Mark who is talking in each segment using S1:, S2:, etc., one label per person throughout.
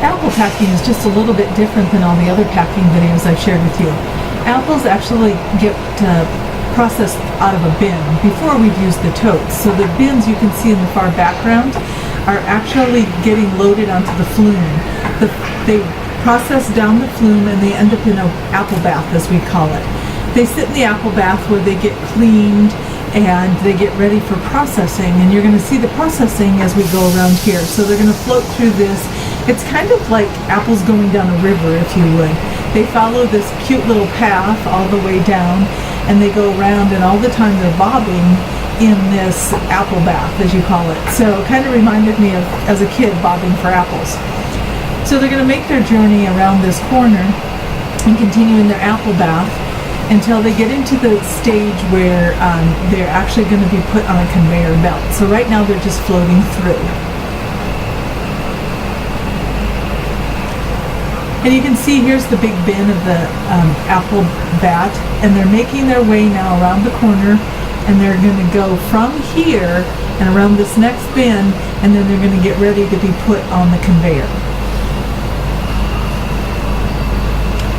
S1: Apple packing is just a little bit different than all the other packing videos I've shared with you. Apples actually get processed out of a bin before we've used the totes. So the bins you can see in the far background are actually getting loaded onto the flume. They process down the flume and they end up in an apple bath, as we call it. They sit in the apple bath where they get cleaned and they get ready for processing, and you're going to see the processing as we go around here. So they're going to float through this. It's kind of like apples going down a river, if you would. They follow this cute little path all the way down, and they go around, and all the time they're bobbing in this apple bath, as you call it. So it kind of reminded me of, as a kid, bobbing for apples. So they're going to make their journey around this corner and continue in their apple bath until they get into the stage where they're actually going to be put on a conveyor belt. So right now they're just floating through. And you can see here's the big bin of the apple bat, and they're making their way now around the corner, and they're going to go from here and around this next bin, and then they're going to get ready to be put on the conveyor.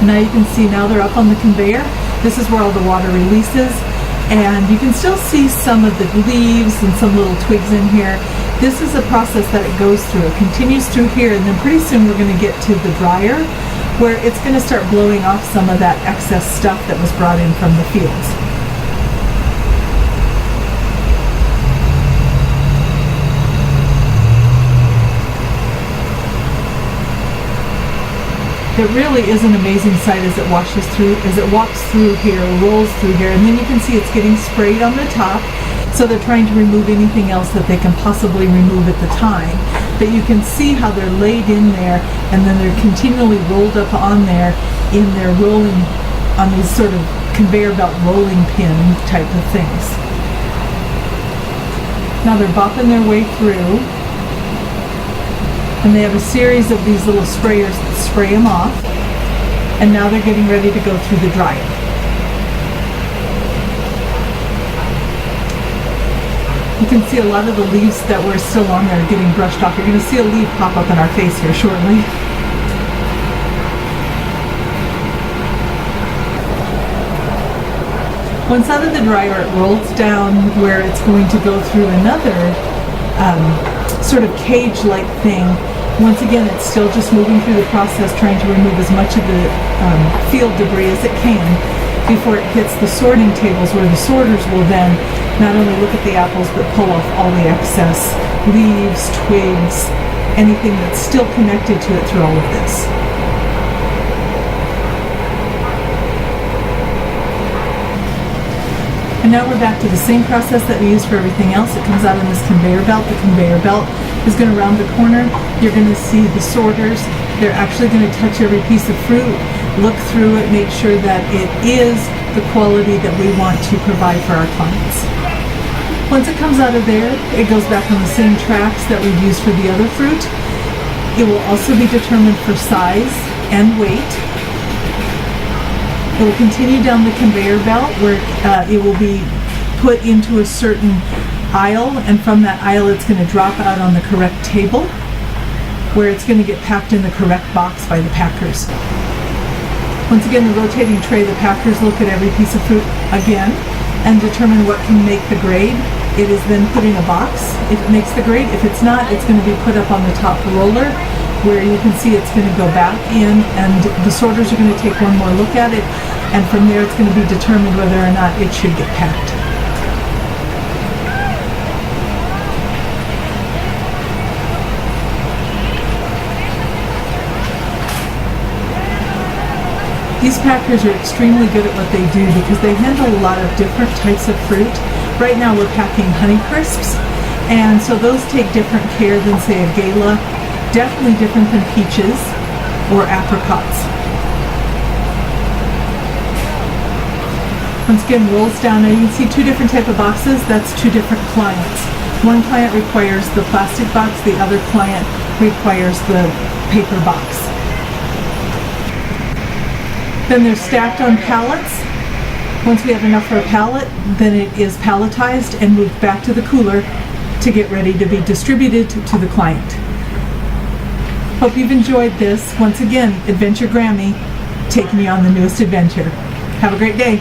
S1: Now you can see now they're up on the conveyor. This is where all the water releases, and you can still see some of the leaves and some little twigs in here. This is a process that it goes through. It continues through here, and then pretty soon we're going to get to the dryer, where it's going to start blowing off some of that excess stuff that was brought in from the fields. It really is an amazing sight as it walks through here, rolls through here, and then you can see it's getting sprayed on the top. So they're trying to remove anything else that they can possibly remove at the time. But you can see how they're laid in there, and then they're continually rolled up on there in their rolling, on these sort of conveyor belt rolling pin type of things. Now they're bopping their way through, and they have a series of these little sprayers that spray them off, and now they're getting ready to go through the dryer. You can see a lot of the leaves that were still on there getting brushed off. You're going to see a leaf pop up in our face here shortly. Once out of the dryer, it rolls down where it's going to go through another sort of cage-like thing. Once again, it's still just moving through the process, trying to remove as much of the field debris as it can before it hits the sorting tables, where the sorters will then not only look at the apples but pull off all the excess leaves, twigs, anything that's still connected to it through all of this. And now we're back to the same process that we use for everything else. It comes out on this conveyor belt. The conveyor belt is going to round the corner. You're going to see the sorters. They're actually going to touch every piece of fruit, look through it, make sure that it is the quality that we want to provide for our clients. Once it comes out of there, it goes back on the same tracks that we've used for the other fruit. It will also be determined for size and weight. It will continue down the conveyor belt where it will be put into a certain aisle, and from that aisle it's going to drop out on the correct table where it's going to get packed in the correct box by the packers. Once again, the rotating tray, the packers look at every piece of fruit again and determine what can make the grade. It is then put in a box if it makes the grade. If it's not, it's going to be put up on the top roller where you can see it's going to go back in, and the sorters are going to take one more look at it, and from there it's going to be determined whether or not it should get packed. These packers are extremely good at what they do because they handle a lot of different types of fruit. Right now we're packing Honeycrisps, and so those take different care than, say, a Gala. Definitely different than peaches or apricots. Once again, rolls down. Now you can see two different type of boxes. That's two different clients. One client requires the plastic box. The other client requires the paper box. Then they're stacked on pallets. Once we have enough for a pallet, then it is palletized and moved back to the cooler to get ready to be distributed to the client. Hope you've enjoyed this. Once again, Adventure Grammy taking you on the newest adventure. Have a great day.